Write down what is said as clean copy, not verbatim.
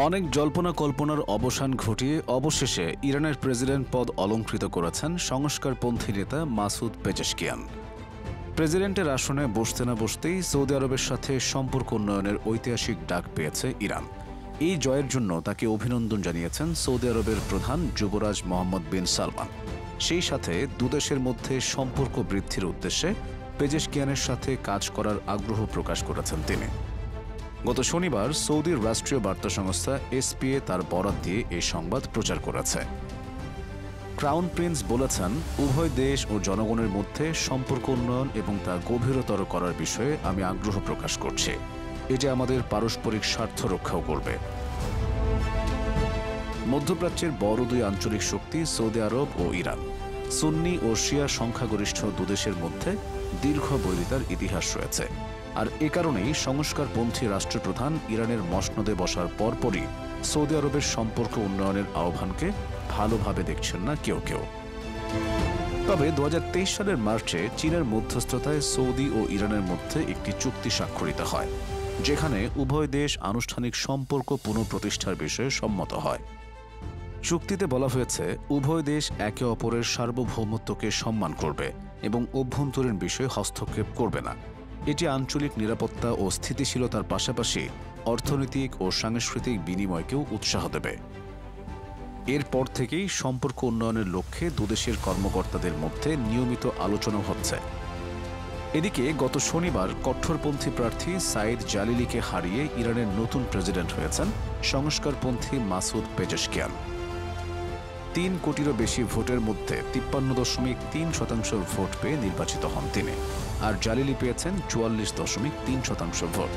অনেক জল্পনা কল্পনার অবসান ঘটিয়ে অবশেষে ইরানের প্রেসিডেন্ট পদ অলংকৃত করেছেন সংস্কারপন্থী নেতা মাসুদ পেজেশকিয়ান। প্রেসিডেন্টের আসনে বসতে না বসতেই সৌদি আরবের সাথে সম্পর্ক উন্নয়নের ঐতিহাসিক ডাক পেয়েছে ইরান। এই জয়ের জন্য তাকে অভিনন্দন জানিয়েছেন সৌদি আরবের প্রধান যুবরাজ মোহাম্মদ বিন সালমান। সেই সাথে দুদেশের মধ্যে সম্পর্ক বৃদ্ধির উদ্দেশ্যে পেজেশকিয়ানের সাথে কাজ করার আগ্রহ প্রকাশ করেছেন তিনি। গত শনিবার সৌদির রাষ্ট্রীয় বার্তা সংস্থা এসপিএ তার বরাত দিয়ে এই সংবাদ প্রচার করেছে। ক্রাউন প্রিন্স বলেছেন, উভয় দেশ ও জনগণের মধ্যে সম্পর্ক উন্নয়ন এবং তা গভীরতর করার বিষয়ে আমি আগ্রহ প্রকাশ করছি। এটি আমাদের পারস্পরিক স্বার্থ রক্ষাও করবে। মধ্যপ্রাচ্যের বড় দুই আঞ্চলিক শক্তি সৌদি আরব ও ইরান। সুন্নি ও শিয়া সংখ্যাগরিষ্ঠ দুদেশের মধ্যে দীর্ঘ বৈরিতার ইতিহাস রয়েছে। আর এ কারণেই সংস্কারপন্থী রাষ্ট্রপ্রধান ইরানের মসনদে বসার পরপরই সৌদি আরবের সম্পর্ক উন্নয়নের আহ্বানকে ভালোভাবে দেখছেন না কেউ কেউ। তবে 2023 সালের মার্চে চীনের মধ্যস্থতায় সৌদি ও ইরানের মধ্যে একটি চুক্তি স্বাক্ষরিত হয়, যেখানে উভয় দেশ আনুষ্ঠানিক সম্পর্ক পুনঃপ্রতিষ্ঠার বিষয়ে সম্মত হয়। চুক্তিতে বলা হয়েছে, উভয় দেশ একে অপরের সার্বভৌমত্বকে সম্মান করবে এবং অভ্যন্তরীণ বিষয়ে হস্তক্ষেপ করবে না। এটি আঞ্চলিক নিরাপত্তা ও স্থিতিশীলতার পাশাপাশি অর্থনৈতিক ও সাংস্কৃতিক বিনিময়কেও উৎসাহ দেবে। এরপর থেকেই সম্পর্ক উন্নয়নের লক্ষ্যে দুদেশের কর্মকর্তাদের মধ্যে নিয়মিত আলোচনা হচ্ছে। এদিকে গত শনিবার কট্টরপন্থী প্রার্থী সাইদ জালিলিকে হারিয়ে ইরানের নতুন প্রেসিডেন্ট হয়েছেন সংস্কারপন্থী মাসুদ পেজেশকিয়ান। 3 কোটিরও বেশি ভোটের মধ্যে 53.3% ভোট পেয়ে নির্বাচিত হন তিনি, আর জালিলি পেয়েছেন 44.3% ভোট।